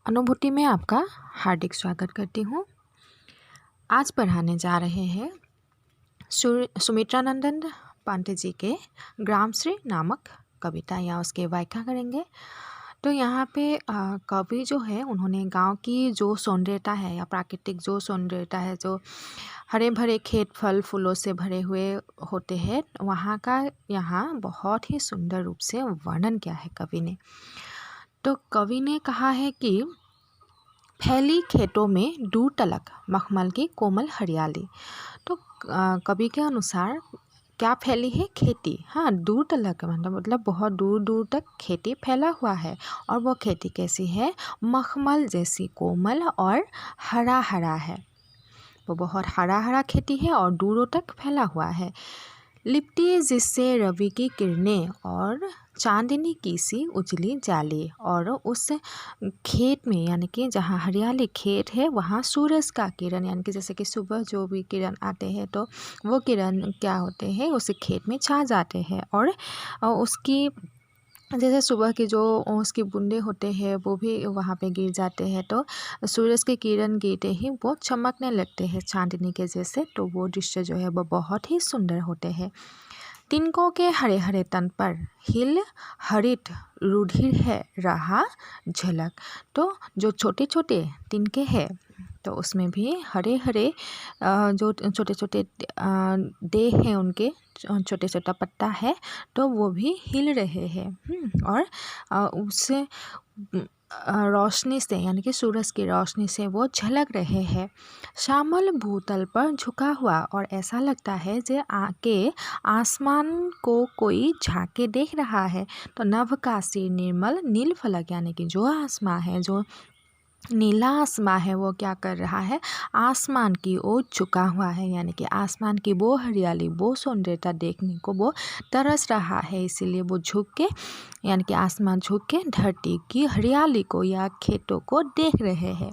अनुभूति में आपका हार्दिक स्वागत करती हूँ। आज पढ़ाने जा रहे हैं सुमित्रानंदन पांडे जी के ग्रामश्री नामक कविता या उसके व्याख्या करेंगे। तो यहाँ पे कवि जो है उन्होंने गांव की जो सौंदर्यता है या प्राकृतिक जो सौंदर्यता है, जो हरे भरे खेत फल फूलों से भरे हुए होते हैं, वहाँ का यहाँ बहुत ही सुंदर रूप से वर्णन किया है कवि ने। तो कवि ने कहा है कि फैली खेतों में दूर तलक मखमल की कोमल हरियाली। तो कवि के अनुसार क्या फैली है? खेती। हाँ, दूर तलक मतलब बहुत दूर दूर तक खेती फैला हुआ है। और वो खेती कैसी है? मखमल जैसी कोमल और हरा हरा है। वो बहुत हरा हरा खेती है और दूरों तक फैला हुआ है। लिपटी जिससे रवि की किरणें और चांदनी की सी उजली जाली। और उस खेत में यानी कि जहाँ हरियाली खेत है वहाँ सूरज का किरण यानी कि जैसे कि सुबह जो भी किरण आते हैं तो वो किरण क्या होते हैं, उस खेत में छा जाते हैं। और उसकी जैसे सुबह की जो उसकी बूंदे होते हैं वो भी वहाँ पे गिर जाते हैं, तो सूरज की किरण गिरते ही वो चमकने लगते हैं चांदनी के जैसे। तो वो दृश्य जो है वो बहुत ही सुंदर होते हैं। तिनकों के हरे हरे तन पर हिल हरित रुधिर है रहा झलक। तो जो छोटे छोटे तिनके हैं तो उसमें भी हरे हरे जो छोटे छोटे देह हैं उनके छोटे छोटा पत्ता है तो वो भी हिल रहे हैं। और उससे रोशनी से यानी कि सूरज की रोशनी से वो झलक रहे हैं। श्यामल भूतल पर झुका हुआ और ऐसा लगता है जे आके आसमान को कोई झांके देख रहा है। तो नभ का सिर निर्मल नील फलक यानी कि जो आसमां है, जो नीला आसमां है, वो क्या कर रहा है? आसमान की ओर झुका हुआ है यानी कि आसमान की वो हरियाली वो सौंदर्यता देखने को वो तरस रहा है। इसीलिए वो झुक के यानी कि आसमान झुक के धरती की हरियाली को या खेतों को देख रहे हैं।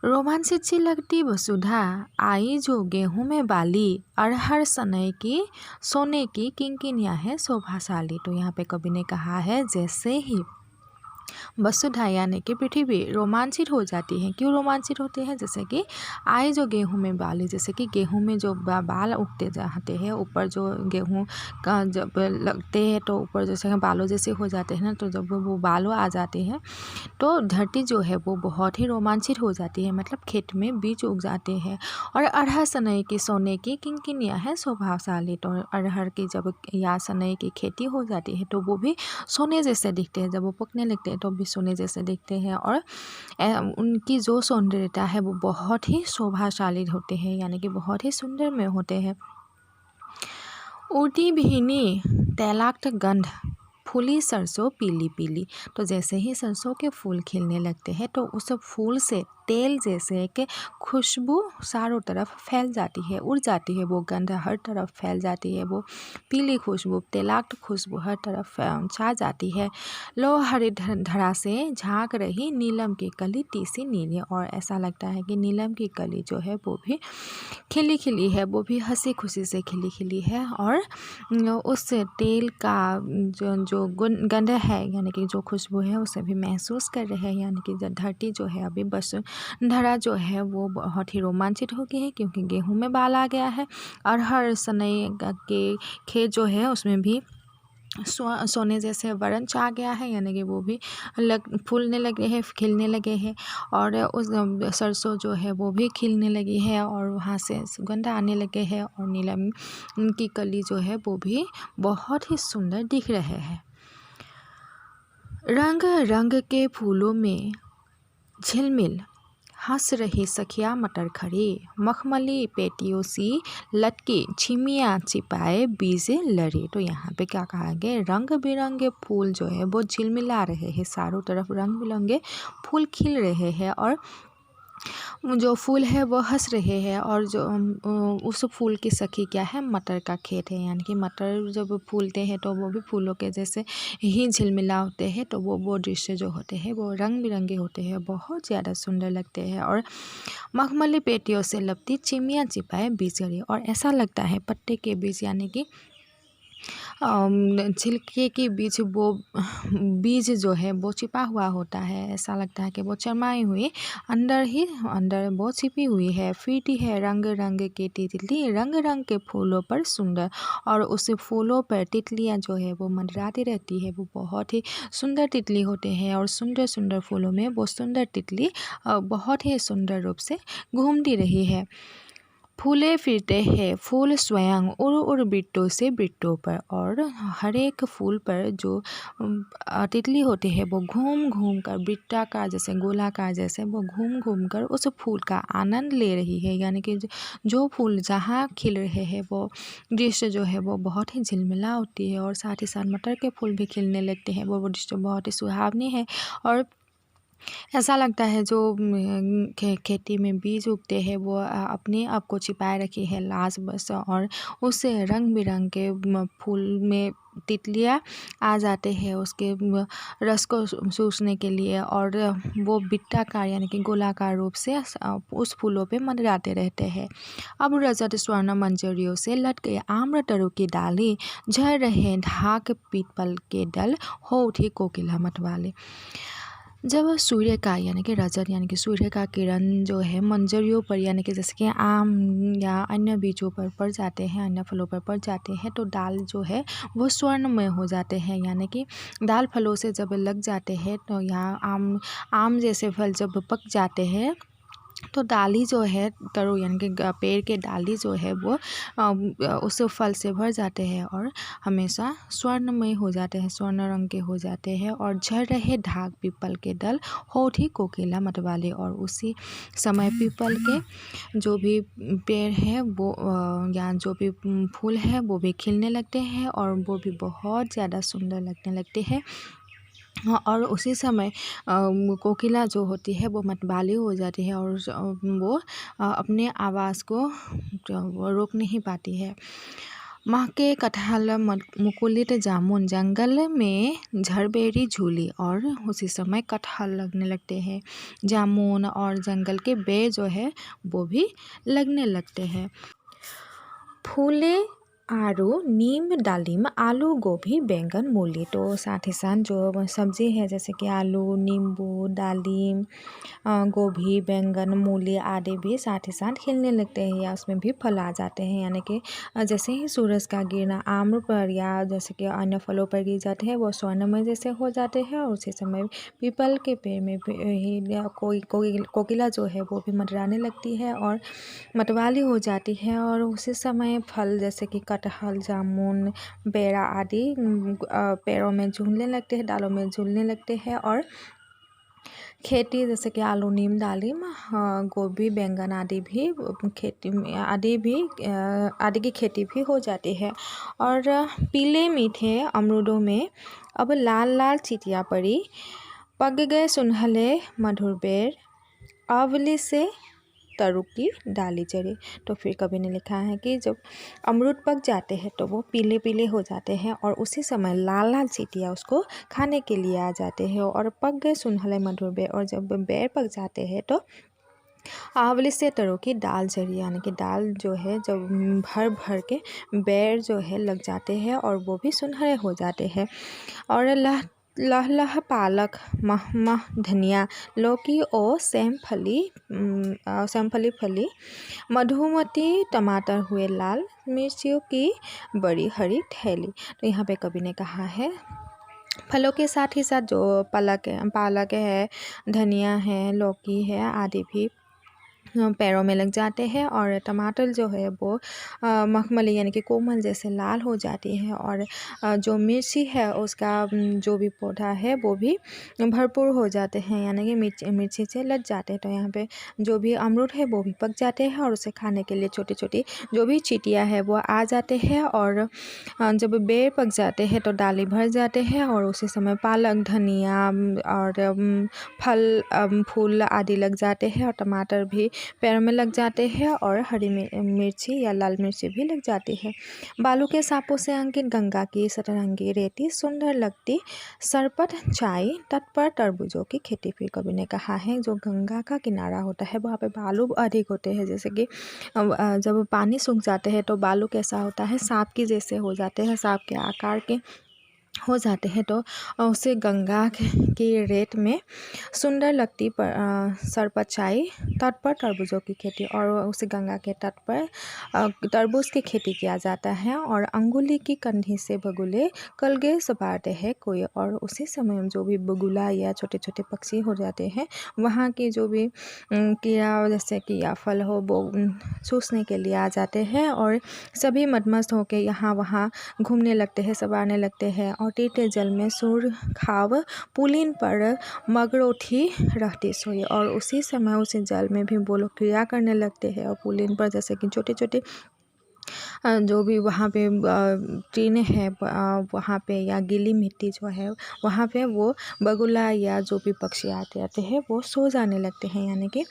रोमांचित सी लगती वसुधा आई जो गेहूं में बाली। अरहर सनई की सोने की किंकिनियां है शोभाशाली। तो यहाँ पे कवि ने कहा है जैसे ही वसुधा यानी कि पृथ्वी रोमांचित हो जाती है। क्यों रोमांचित होते हैं? जैसे कि आए जो गेहूं में बाली, जैसे कि गेहूं में जो बाल उगते जाते हैं ऊपर, जो गेहूं का जब लगते हैं तो ऊपर जैसे बालों जैसे हो जाते हैं ना, तो जब वो बालों आ जाते हैं तो धरती जो है वो बहुत ही रोमांचित हो जाती है, मतलब खेत में बीज उग जाते हैं। और अरहर सनई की सोने की किंकिनियां है शोभाशाली। तो अरहर की जब या सनई की खेती हो जाती है तो वो भी सोने जैसे दिखते हैं, जब वो पकने लगते हैं तो भी सोने जैसे दिखते हैं। और उनकी जो सौंदर्यता है वो बहुत ही शोभाशाली होते हैं यानी कि बहुत ही सुंदर में होते हैं। उड़ती भीनी तैलाक्ट गंध फूली सरसों पीली पीली। तो जैसे ही सरसों के फूल खिलने लगते हैं तो उस फूल से तेल जैसे कि खुशबू चारों तरफ फैल जाती है, उड़ जाती है, वो गंध हर तरफ फैल जाती है, वो पीली खुशबू तैलाक्ट खुशबू हर तरफ छा जाती है। लो हरी धरा से झांक रही नीलम की कली तीसी नीली। और ऐसा लगता है कि नीलम की कली जो है वो भी खिली खिली है, वो भी हंसी खुशी से खिली खिली है। और उस तेल का जो गंध है यानी कि जो खुशबू है उसे भी महसूस कर रहे हैं। यानी कि धरती जो है अभी वसुंधरा जो है वो बहुत ही रोमांचित हो गई है क्योंकि गेहूं में बाल आ गया है। और हर सनई के खेत जो है उसमें भी सोने जैसे वर्ण आ गया है यानी कि वो भी फूलने लगे हैं, खिलने लगे हैं। और उस सरसों जो है वो भी खिलने लगी है और वहाँ से सुगंध आने लगे हैं। और नीलम की कली जो है वो भी बहुत ही सुंदर दिख रहे हैं। रंग रंग के फूलों में झिलमिल हंस रही सखिया मटर खड़ी। मखमली पेटियों सी लटकी छिमिया छिपाए बीजे लड़ी। तो यहाँ पे क्या कहा गया? रंग बिरंगे फूल जो है वो झिलमिला रहे हैं, चारों तरफ रंग बिरंगे फूल खिल रहे हैं और जो फूल है वो हंस रहे हैं। और जो उस फूल की सखी क्या है? मटर का खेत है यानी कि मटर जब फूलते हैं तो वो भी फूलों के जैसे ही झिलमिला होते हैं। तो वो दृश्य जो होते हैं वो रंग बिरंगे होते हैं, बहुत ज़्यादा सुंदर लगते हैं। और मखमली पेटियों से लपटी चिमिया चिपाए बीज गई। और ऐसा लगता है पत्ते के बीज यानी कि छिलके के बीच वो बीज जो है वो छिपा हुआ होता है। ऐसा लगता है कि वो चरमाई हुई अंदर वो छिपी हुई है। फिरती है रंग रंग की तितली, रंग रंग के फूलों पर सुंदर। और उस फूलों पर तितलियाँ जो है वो मंडराती रहती है। वो बहुत ही सुंदर तितली होते हैं और सुंदर सुंदर फूलों में वो सुंदर तितली बहुत ही सुंदर रूप से घूमती रही है। फूले फिरते हैं फूल स्वयं उड़ उड़ बिट्टों से बिट्टों पर। और हर एक फूल पर जो तितली होती है वो घूम घूम कर बिट्टाकार जैसे गोलाकार जैसे वो घूम घूम कर उस फूल का आनंद ले रही है। यानी कि जो फूल जहाँ खिल रहे हैं वो दृश्य जो है वो बहुत ही झिलमिला होती है। और साथ ही साथ मटर के फूल भी खिलने लगते हैं। वो दृश्य बहुत ही सुहावनी है। और ऐसा लगता है जो खेती में बीज उगते हैं वो अपने आप को छिपाए रखी है लाश बस। और उस रंग बिरंग के फूल में तितलियाँ आ जाते हैं उसके रस को चूसने के लिए। और वो बिट्टाकार यानी कि गोलाकार रूप से उस फूलों पे मंडराते रहते हैं। अब रजत स्वर्ण मंजरियों से लट गए आम्र तरु की डाली, झर रहे ढाक पीपल के डल, हो उठी कोकिला मतवाले। जब सूर्य का यानी कि रजत यानी कि सूर्य का किरण जो है मंजरियों पर यानी कि जैसे कि आम या अन्य बीजों पर पड़ जाते हैं, अन्य फलों पर पड़ जाते हैं तो डाल जो है वो स्वर्णमय हो जाते हैं। यानी कि डाल फलों से जब लग जाते हैं तो यहाँ आम जैसे फल जब पक जाते हैं तो डाली जो है तरू यानी कि पेड़ के डाली जो है वो उस फल से भर जाते हैं और हमेशा स्वर्णमय हो जाते हैं, स्वर्ण रंग के हो जाते हैं। और झड़ रहे ढाक पीपल के डल, होठी कोकिला मतवाले। और उसी समय पीपल के जो भी पेड़ है वो या जो भी फूल है वो भी खिलने लगते हैं और वो भी बहुत ज़्यादा सुंदर लगने लगते हैं। और उसी समय कोकिला जो होती है वो मतवाली हो जाती है और वो अपने आवाज़ को वो रोक नहीं पाती है। महके कटहल मुकुलित जामुन, जंगल में झरबेरी झूली। और उसी समय कटहल लगने लगते हैं, जामुन और जंगल के बेर जो है वो भी लगने लगते हैं। फूले आरू नीम डालिम, आलू गोभी बैंगन मूली। तो साथ ही साथ जो सब्जी है जैसे कि आलू, नींबू, दालिम, गोभी, बैंगन, मूली आदि भी साथ ही साथ खिलने लगते हैं या उसमें भी फल आ जाते हैं। यानी कि जैसे ही सूरज का गिरना आम्र पर या जैसे कि अन्य फलों पर गिर जाते हैं वो स्वर्णमय जैसे हो जाते हैं। और उसी समय पीपल के पेड़ में ही कोकिला जो है वो भी मंडराने लगती है और मतवाली हो जाती है। और उसी समय फल जैसे कि कटहल, जामुन, बेरा आदि पेड़ों में झूलने लगते हैं, डालों में झूलने लगते हैं। और खेती जैसे कि आलू, नीम, दालिम, गोभी, बैंगन आदि भी खेती आदि की खेती भी हो जाती है। और पीले मीठे अमरूदों में अब लाल लाल चींटियाँ पड़ी, पक गए सुनहले मधुर बेर, आंवली से तरू की डाली चढ़ी। तो फिर कवि ने लिखा है कि जब अमरूद पक जाते हैं तो वो पीले पीले हो जाते हैं और उसी समय लाल लाल चींटियाँ उसको खाने के लिए आ जाते हैं। और पक गए सुनहले मधुर बेर, और जब बेर पक जाते हैं तो आंवली से तरू की डाल चढ़ी। यानी कि डाल जो है जब भर भर के बेर जो है लग जाते हैं और वो भी सुनहरे हो जाते हैं। और लह लह पालक, मह मह धनिया, लौकी और सेमफली फली, मधुमती टमाटर हुए लाल, मिर्चियों की बड़ी हरी थैली। तो यहाँ पे कवि ने कहा है फलों के साथ ही साथ जो पालक है, धनिया है, लौकी है आदि भी पैरों में लग जाते हैं। और टमाटर जो है वो मखमली यानी कि कोमल जैसे लाल हो जाती है। और जो मिर्ची है उसका जो भी पौधा है वो भी भरपूर हो जाते हैं यानी कि मिर्ची से लग जाते हैं। तो यहाँ पे जो भी अमरूद है वो भी पक जाते हैं और उसे खाने के लिए छोटी छोटी जो भी चींटियाँ है वो आ जाते हैं। और जब बेर पक जाते हैं तो डाली भर जाते हैं और उसी समय पालक, धनिया और फूल आदि लग जाते हैं और टमाटर भी पैरों में लग जाते हैं और हरी मिर्ची या लाल मिर्ची भी लग जाती है। बालू के सांपों से अंकित गंगा की सतरंगी रेती सुंदर लगती सरपट चाई तट पर तरबूजों की खेती। फिर कवि ने कहा है जो गंगा का किनारा होता है वहाँ पे बालू अधिक होते हैं, जैसे कि जब पानी सूख जाते हैं तो बालू कैसा होता है, सांप की जैसे हो जाते हैं, सांप के आकार के हो जाते हैं। तो उसे गंगा की रेत में सुंदर लगती सरपचाई तट पर तरबूजों की खेती, और उसे गंगा के तट पर तरबूज की खेती किया जाता है। और अंगुली की कंधी से बगुले कलगे सबारते हैं कोई, और उसी समय जो भी बगुला या छोटे छोटे पक्षी हो जाते हैं वहाँ की जो भी कीड़ा जैसे कि या फल हो वो चूसने के लिए आ जाते हैं, और सभी मदमस्त होकर यहाँ वहाँ घूमने लगते हैं, सबारने लगते हैं। और तीते जल में सुर खाव पुलिन पर मगरोठी रहती सोई, और उसी समय उसी जल में भी वो लोग क्रिया करने लगते हैं। और पुलिन पर जैसे कि छोटे छोटे जो भी वहाँ पे टीने हैं वहाँ पे या गीली मिट्टी जो है वहाँ पे वो बगुला या जो भी पक्षी आते हैं वो सो जाने लगते हैं। यानी कि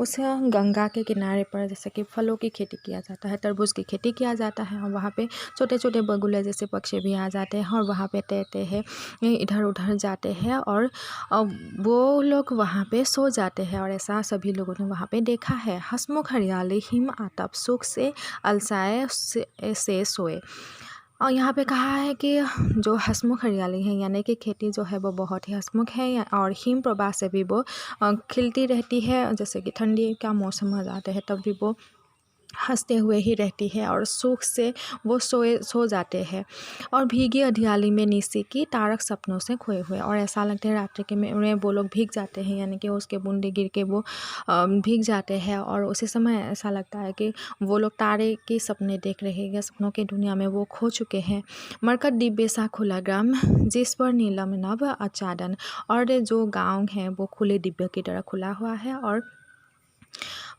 उस गंगा के किनारे पर जैसे कि फलों की खेती किया जाता है, तरबूज की खेती किया जाता है, और वहाँ पे छोटे छोटे बगुले जैसे पक्षी भी आ जाते हैं और वहाँ पे तैरते हैं, इधर उधर जाते हैं, और वो लोग वहाँ पे सो जाते हैं। और ऐसा सभी लोगों ने वहाँ पे देखा है। हंसमुख हरियाली हिम आतप सुख से अलसाए से सोए। और यहाँ पे कहा है कि जो हंसमुख हरियाली है यानी कि खेती जो है वो बहुत ही हंसमुख है, और हिम प्रवाह से भी वो खिलती रहती है। जैसे कि ठंडी का मौसम आ जाता है तब भी वो हंसते हुए ही रहती है, और सुख से वो सो जाते हैं। और भीगी अधियाली में निसी की तारक सपनों से खोए हुए, और ऐसा लगता है रात्रि के में वो लोग भीग जाते हैं, यानी कि उसके बूंदे गिर के वो भीग जाते हैं। और उसी समय ऐसा लगता है कि वो लोग तारे के सपने देख रहे हैं या सपनों की दुनिया में वो खो चुके हैं। मरकट दिव्य सा खुला ग्राम जिस पर नीलम नभ आच्छादन, और जो गाँव है वो खुले दिव्य की तरह खुला हुआ है और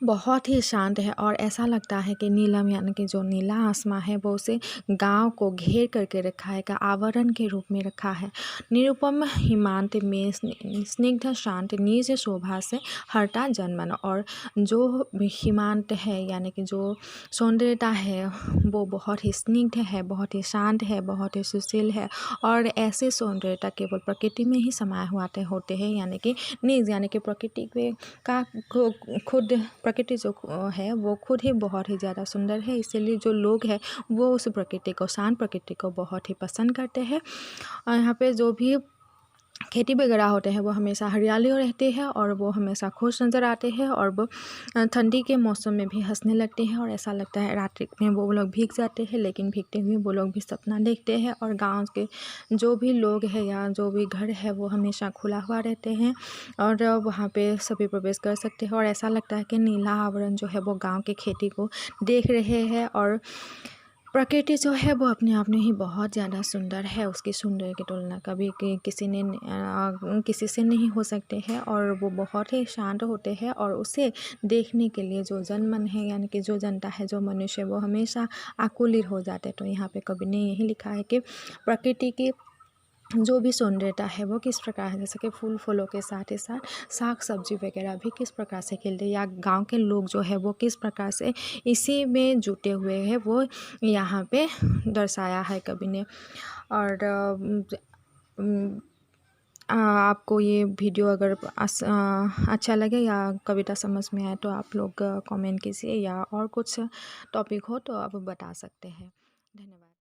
बहुत ही शांत है। और ऐसा लगता है कि नीलम यानी कि जो नीला आसमां है वो उसे गांव को घेर करके रखा है, का आवरण के रूप में रखा है। निरुपम हिमांत में स्निग्ध शांत निज शोभा से हरता जनमन, और जो हिमांत है यानी कि जो सौंदर्यता है वो बहुत ही स्निग्ध है, बहुत ही शांत है, बहुत ही सुशील है। और ऐसे सौंदर्यता केवल प्रकृति में ही समाये हुए होते हैं, यानी कि निज यानी कि प्रकृति का खुद प्रकृति जो है वो खुद ही बहुत ही ज़्यादा सुंदर है, इसीलिए जो लोग हैं वो उस प्रकृति को, शांत प्रकृति को बहुत ही पसंद करते हैं। और यहाँ पे जो भी खेती वगैरह होते हैं वो हमेशा हरियाली रहती है, और वो हमेशा खुश नज़र आते हैं, और वो ठंडी के मौसम में भी हंसने लगते हैं। और ऐसा लगता है रात्रि में वो लोग भीग जाते हैं, लेकिन भीगते हुए वो लोग भी सपना देखते हैं। और गांव के जो भी लोग हैं या जो भी घर है वो हमेशा खुला हुआ रहते हैं, और वहाँ पे सभी प्रवेश कर सकते हैं। और ऐसा लगता है कि नीला आवरण जो है वो गाँव के खेती को देख रहे हैं। और प्रकृति जो है वो अपने आप में ही बहुत ज़्यादा सुंदर है, उसकी सुंदर की तुलना कभी किसी से नहीं हो सकते हैं। और वो बहुत ही शांत होते हैं, और उसे देखने के लिए जो जनमन है यानी कि जो जनता है, जो मनुष्य, वो हमेशा आकुलित हो जाते हैं। तो यहाँ पे कवि ने यही लिखा है कि प्रकृति की जो भी सौंदर्यता है वो किस प्रकार है, जैसे कि फूल फलों के साथ ही साथ साग सब्जी वगैरह भी किस प्रकार से खिलते हैं, या गांव के लोग जो है वो किस प्रकार से इसी में जुटे हुए हैं, वो यहाँ पे दर्शाया है कवि ने। और आपको ये वीडियो अगर अच्छा लगे या कविता समझ में आए तो आप लोग कमेंट कीजिए, या और कुछ टॉपिक हो तो आप बता सकते हैं। धन्यवाद।